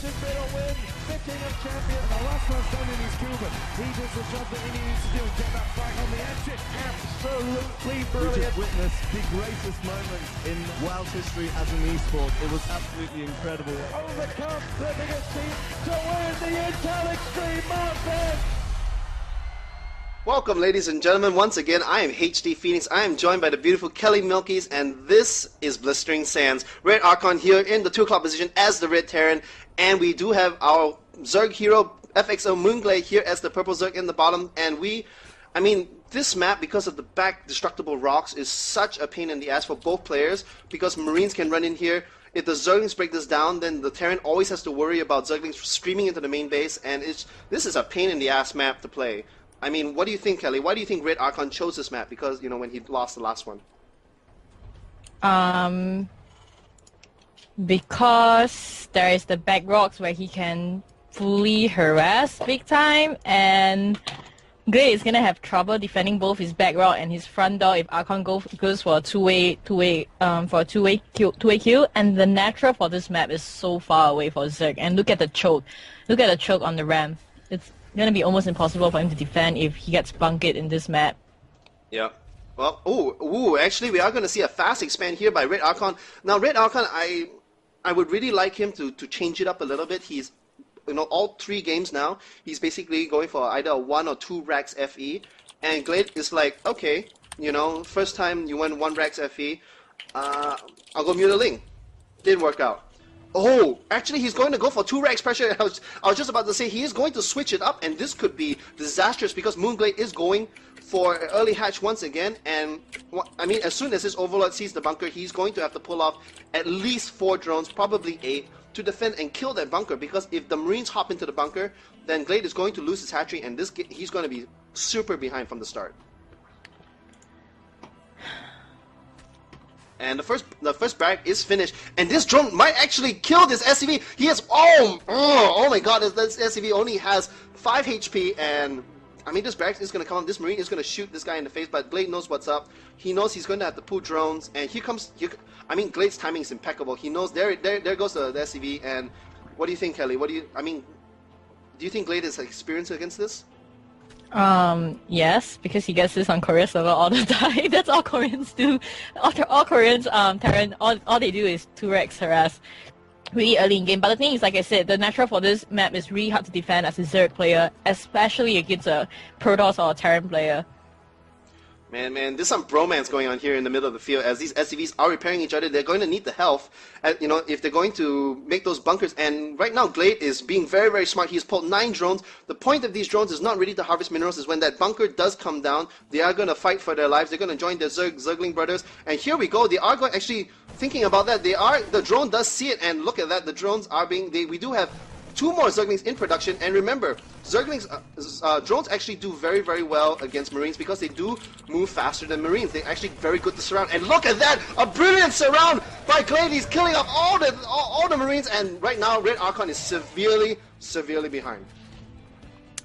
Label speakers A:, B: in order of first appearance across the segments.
A: Legend better win. The King of Champions. The last one's done in his Cuban. He does the job that he needs to do and get that flag on the exit. Absolutely brilliant.
B: We just witnessed the greatest moment in world history as an esport. It was absolutely incredible.
A: Overcome the biggest team to win the Intel Extreme Masters.
C: Welcome, ladies and gentlemen. Once again, I am HDPhoenix. I am joined by the beautiful KellyMilkies, and this is Blistering Sands. RedArchon here in the 2 o'clock position as the Red Terran, and we do have our Zerg hero, FXOMOOnGLaDe, here as the purple Zerg in the bottom, and this map, because of the back destructible rocks, is such a pain in the ass for both players, because Marines can run in here. If the Zerglings break this down, then the Terran always has to worry about Zerglings streaming into the main base, and this is a pain in the ass map to play. I mean, what do you think, Kelly? Why do you think RedArchon chose this map? Because, you know, when he lost the last one.
D: Because there is the back rocks where he can fully harass big time, and Glade is gonna have trouble defending both his back rock and his front door if Archon goes for a two-way kill. And the natural for this map is so far away for Zerg. And look at the choke. Look at the choke on the ramp. It's gonna be almost impossible for him to defend if he gets bunkered in this map.
C: Yeah. Well, actually, we are gonna see a fast expand here by RedArchon. Now, RedArchon, I would really like him to change it up a little bit. He's, you know, all 3 games now, he's basically going for either a 1 or 2 racks FE, and Glade is like, okay, you know, first time you went 1 racks FE, I'll go mutiling. Didn't work out. Oh, actually he's going to go for 2 racks pressure. I was just about to say he is going to switch it up, and this could be disastrous because mOOnGLaDe is going for early hatch once again, and I mean, as soon as his Overlord sees the bunker, he's going to have to pull off at least 4 drones, probably 8, to defend and kill that bunker, because if the Marines hop into the bunker, then Glade is going to lose his hatchery, and he's going to be super behind from the start. And the first barrack is finished, and this drone might actually kill this SCV. He has oh my god, this SCV only has 5 HP, and I mean, this barrack is going to come up. This Marine is going to shoot this guy in the face, but Glade knows what's up. He knows he's going to have to pull drones, and here comes. I mean, Glade's timing is impeccable. He knows there goes the SCV. And what do you think, Kelly? Do you think Glade is experienced against this?
D: Yes, because he gets this on Korea server all the time. That's all Koreans do. All Koreans, Terran, all they do is 2 racks harass really early in game. But the thing is, like I said, the natural for this map is really hard to defend as a Zerg player, especially against a Protoss or a Terran player.
C: Man, there's some bromance going on here in the middle of the field. As these SCVs are repairing each other, they're going to need the health, you know, if they're going to make those bunkers. And right now, Glade is being very, very smart. He's pulled 9 drones. The point of these drones is not really to harvest minerals. Is when that bunker does come down, they are going to fight for their lives. They're going to join their Zergling brothers. And here we go. They are going, actually thinking about that. The drone does see it, and look at that. The drones are being. We do have 2 more Zerglings in production, and remember, Zerglings, drones actually do very, very well against Marines because they do move faster than Marines. They're actually very good to surround. And look at that! A brilliant surround by Glade. He's killing off all the Marines, and right now, RedArchon is severely, severely behind.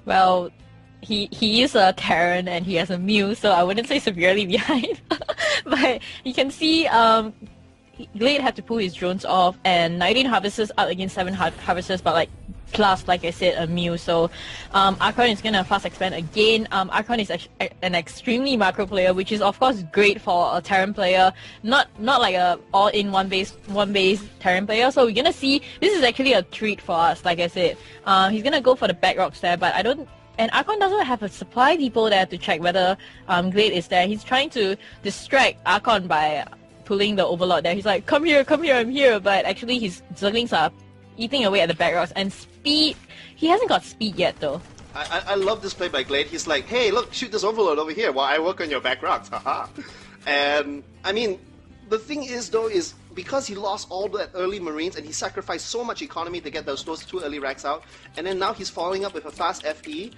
D: Well, he is a Terran and he has a Mew, so I wouldn't say severely behind. But you can see, Glade had to pull his drones off, and 19 harvesters out against 7 harvesters, but plus, like I said, a Mew. So Archon is gonna fast expand again. Archon is an extremely macro player, which is of course great for a Terran player, not like a all-in one base Terran player. So we're gonna see, this is actually a treat for us. Like I said, he's gonna go for the back rocks there, but and Archon doesn't have a supply depot there to check whether Glade is there. He's trying to distract Archon by pulling the Overlord there. He's like, come here, I'm here. But actually his Zerglings are eating away at the back rocks. And speed, he hasn't got speed yet though.
C: I love this play by Glade. He's like, hey, look, shoot this Overlord over here while I work on your back rocks. Haha. And I mean, the thing is though, is because he lost all that early Marines and he sacrificed so much economy to get those 2 early racks out, and then now he's following up with a fast FE.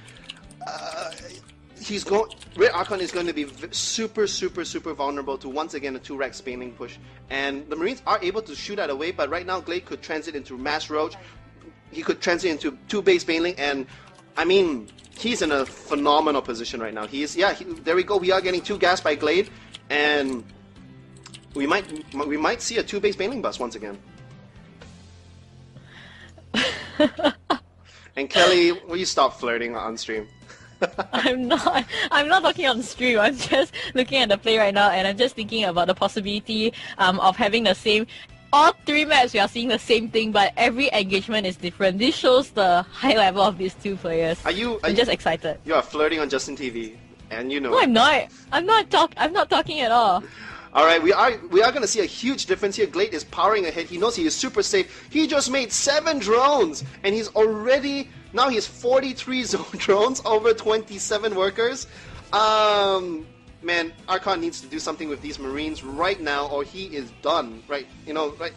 C: RedArchon is going to be super, super, super vulnerable to once again a 2 rack spaining push, and the Marines are able to shoot that away. But right now, Glade could transit into Mass Roach. He could transit into 2 base bailing, and I mean, he's in a phenomenal position right now. There we go. We are getting 2 gas by Glade, and we might see a 2 base bailing bus once again. And Kelly, will you stop flirting on stream?
D: I'm not talking on stream. I'm just looking at the play right now, and I'm just thinking about the possibility of having the same. All 3 maps we are seeing the same thing, but every engagement is different. This shows the high level of these 2 players. I'm just excited.
C: You are flirting on Justin TV, and you know.
D: No, I'm not. I'm not talking at all.
C: All right, we are going to see a huge difference here. GLADE is powering ahead. He knows he is super safe. He just made 7 drones, and he's already now he has 43 zone drones over 27 workers. Man, Archon needs to do something with these Marines right now, or he is done. Right? You know, right?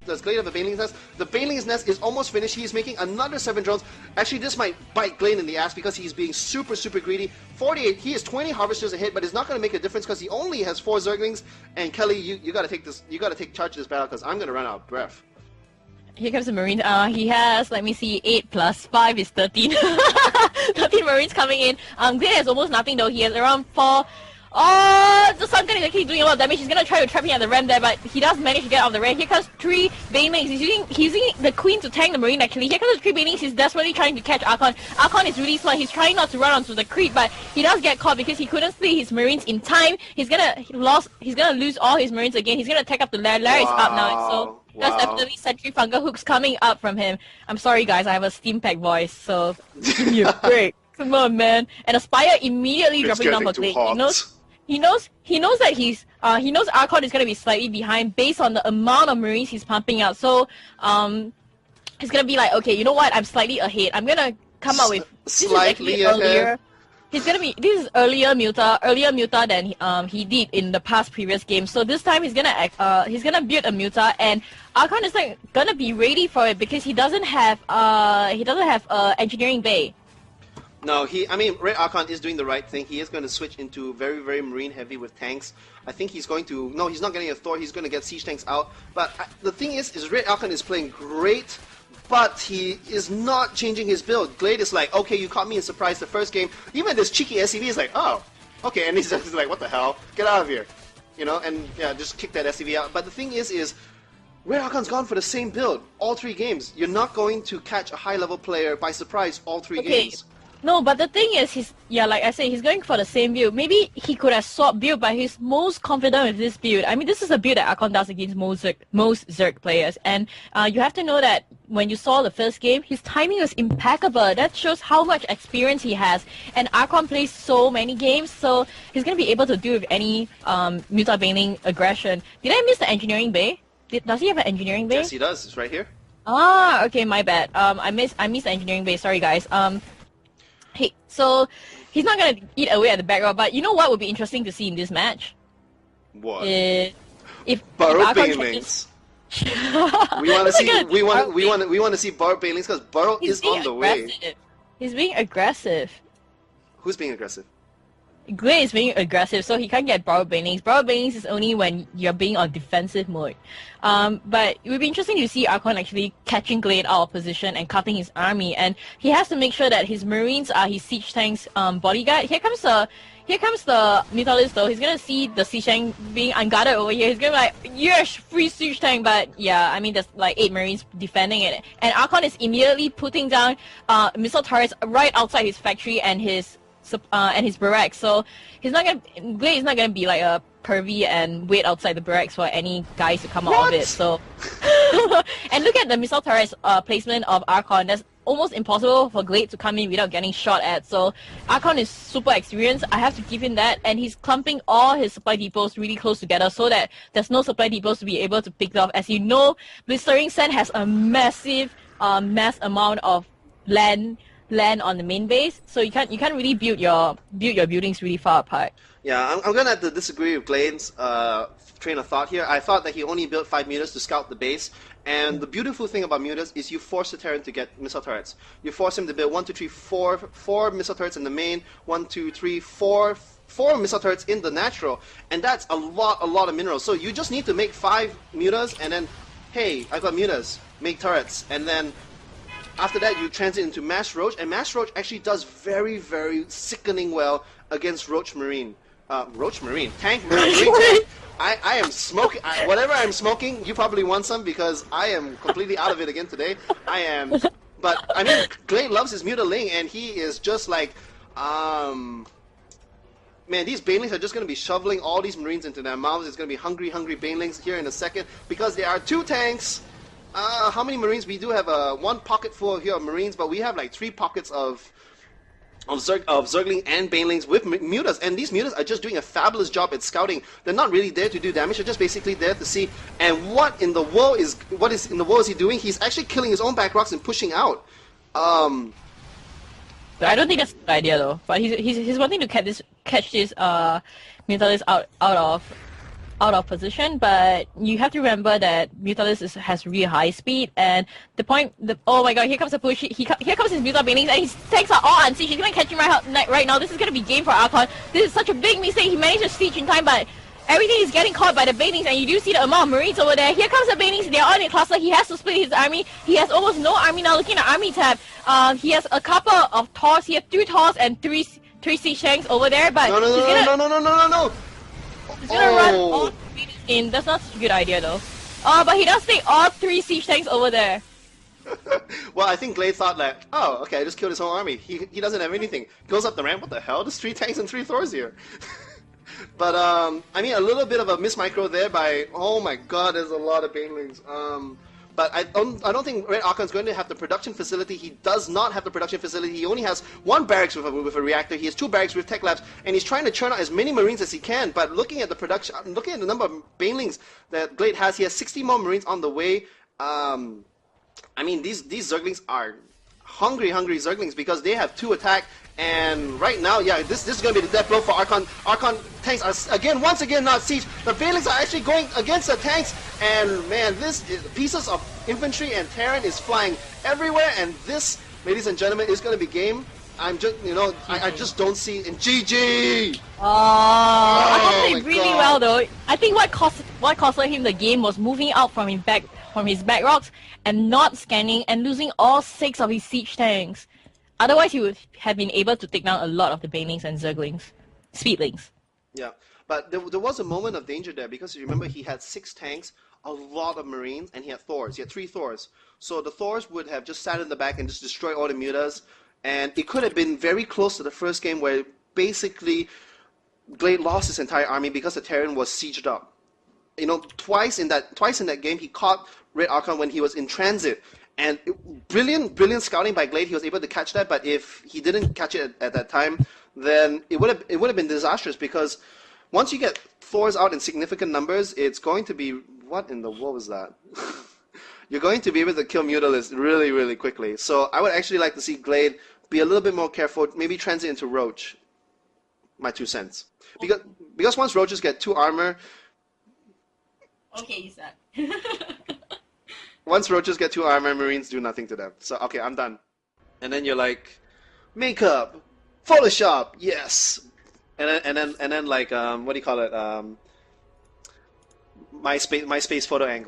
C: Does GLADE have a Baneling's Nest? The Baneling's Nest is almost finished. He's making another 7 drones. Actually, this might bite GLADE in the ass because he's being super, super greedy. 48. He is 20 Harvesters ahead, but it's not going to make a difference because he only has 4 Zerglings. And Kelly, you got to take this. You got to take charge of this battle because I'm going to run out of breath.
D: Here comes the Marines. He has, let me see, 8 plus 5 is 13. 13 Marines coming in. GLADE has almost nothing though. He has around 4. Oh, the Sunken is actually doing a lot of damage. He's gonna try to trap him at the ramp there, but he does manage to get out of the ramp. Here comes 3 Banelings. He's using the Queen to tank the Marine actually. Here comes the 3 Banelings. He's desperately trying to catch Archon. Archon is really smart. He's trying not to run onto the creep, but he does get caught because he couldn't split his Marines in time. He's gonna lose all his Marines again. He's gonna attack up the Lair. Lair is up now, so there's definitely Sentry Fungal Hooks coming up from him. I'm sorry guys, I have a Steam Pack voice, so give me a break. Come on, man. And Aspire immediately dropping down for GLADE. He knows that he knows Archon is gonna be slightly behind based on the amount of Marines he's pumping out. So he's gonna be like, okay, you know what? I'm slightly ahead. I'm gonna come up with
C: slightly
D: earlier. This is earlier muta than he did in the previous games. So this time he's gonna build a muta, and Archon is like gonna be ready for it because he doesn't have engineering bay.
C: No, Red Archon is doing the right thing. He is going to switch into very, very Marine heavy with tanks. I think he's going to... No, he's not getting a Thor. He's going to get Siege tanks out. But the thing is Red Archon is playing great, but he is not changing his build. GLADE is like, okay, you caught me in surprise the first game. Even this cheeky SCV is like, oh, okay. And he's just like, what the hell? Get out of here. You know, and yeah, just kick that SCV out. But the thing is Red Archon's gone for the same build all 3 games. You're not going to catch a high-level player by surprise all 3 games.
D: No, but the thing is, like I said, he's going for the same build. Maybe he could have swapped build, but he's most confident with this build. I mean, this is a build that Archon does against most Zerg players. And you have to know that when you saw the first game, his timing was impeccable. That shows how much experience he has. And Archon plays so many games, so he's going to be able to deal with any Muta Baneling aggression. Did I miss the engineering bay? Does he have an engineering bay?
C: Yes, he does. It's right here.
D: Ah, okay, my bad. I missed the engineering bay. Sorry, guys. Hey, so he's not gonna eat away at the back row, but you know what would be interesting to see in this match?
C: What?
D: If
C: Burrow Banelings. We want to see Burrow Banelings because Burrow is on the way.
D: He's being aggressive.
C: Who's being aggressive?
D: GLADE is being aggressive, so he can't get Borrowed Banelings. Borrowed Banelings is only when you're being on defensive mode. But it would be interesting to see Archon actually catching GLADE out of position and cutting his army, and he has to make sure that his Marines are his siege tanks bodyguard. Here comes the Mytholist though. He's gonna see the siege tank being unguarded over here. He's gonna be like, yes, free siege tank, but yeah, I mean there's like 8 Marines defending it. And Archon is immediately putting down missile turrets right outside his factory and his barracks, so GLADE is not gonna be like a pervy and wait outside the barracks for any guys to come out of it. So, and look at the missile turrets placement of Archon. That's almost impossible for GLADE to come in without getting shot at. So Archon is super experienced. I have to give him that, and he's clumping all his supply depots really close together so that there's no supply depots to be able to pick it off. As you know, Blistering Sand has a massive mass amount of land on the main base, so you can't really build your buildings really far apart.
C: Yeah, I'm gonna have to disagree with GLADE's train of thought here. I thought that he only built 5 mutas to scout the base, and the beautiful thing about mutas is you force the Terran to get missile turrets. You force him to build 1, 2, 3, 4 missile turrets in the main, 1, 2, 3, 4 missile turrets in the natural, and that's a lot of minerals. So you just need to make 5 mutas, and then, hey, I got mutas, make turrets, and then after that, you transit into Mass Roach, and Mass Roach actually does very, very sickening well against Roach Marine. Tank Marine tank. I am smoking. Whatever I'm smoking, you probably want some because I am completely out of it again today. I am But I mean, Glade loves his mutiling, and he is just like, man, these banelings are just going to be shoveling all these Marines into their mouths. It's going to be hungry banelings here in a second because there are 2 tanks. How many Marines? We do have one pocket full here of Marines, but we have like 3 pockets of Zergling and Banelings with mutas, and these mutas are just doing a fabulous job at scouting. They're not really there to do damage; they're just basically there to see. And what in the world is he doing? He's actually killing his own back rocks and pushing out.
D: I don't think that's a good idea though. But he's wanting to catch this Mutalis out of position, but you have to remember that Mutalis has really high speed, and oh my god, here comes the push, here comes his Muta Banelings, and his tanks are all unsieged. He's gonna catch him right now. This is gonna be game for Archon. This is such a big mistake. He managed to siege in time, but everything is getting caught by the Banelings, and you do see the amount of Marines over there. Here comes the Banelings, they're on a cluster. He has to split his army. He has almost no army now. Looking at army tab, he has a couple of Taurs. He has 3 Taurs and 3 siege tanks over there, but
C: no.
D: He's gonna run all 3 in. That's not a good idea though. But he does take all 3 siege tanks over there.
C: Well, I think Glade thought like, oh, okay, I just killed his whole army. He doesn't have anything. Goes up the ramp. What the hell? There's 3 tanks and 3 Thors here. But I mean, a little bit of a mismicro there by. Oh my God, there's a lot of Banelings. But I don't think RedArchon's going to have the production facility. He does not have the production facility. He only has 1 barracks with a reactor. He has 2 barracks with tech labs, and he's trying to churn out as many Marines as he can. But looking at the production, looking at the number of Banelings that Glade has, he has 60 more Marines on the way. I mean, these Zerglings are hungry Zerglings because they have 2 attack. And right now, yeah, this is going to be the death blow for Archon. Archon tanks are once again not siege. The Banelings are actually going against the tanks, and man, pieces of infantry and Terran is flying everywhere. And this, ladies and gentlemen, is going to be game. I'm just, I just don't see in GG.
D: Archon played really well though. I think what cost him the game was moving out from his back rocks and not scanning and losing all 6 of his siege tanks. Otherwise, he would have been able to take down a lot of the Banelings and Zerglings, Speedlings.
C: Yeah, but there was a moment of danger there because you remember he had 6 tanks, a lot of Marines, and he had Thors. He had 3 Thors. So the Thors would have just sat in the back and just destroyed all the mutas. And it could have been very close to the first game where basically Glade lost his entire army because the Terran was sieged up. Twice in that game he caught RedArchon when he was in transit. And brilliant scouting by Glade. He was able to catch that, but if he didn't catch it at that time, then it would have been disastrous because once you get Thors out in significant numbers, it's going to be what in the world was that? You're going to be able to kill Mutalis really quickly. So I would actually like to see Glade be a little bit more careful, maybe transit into Roach. My 2 cents. Because once Roaches get 2 armor.
D: Okay, you said.
C: Once Roaches get 2 armor, Marines do nothing to them. So, okay, I'm done. And then you're like, makeup, Photoshop, yes. And then like, what do you call it? MySpace photo angle.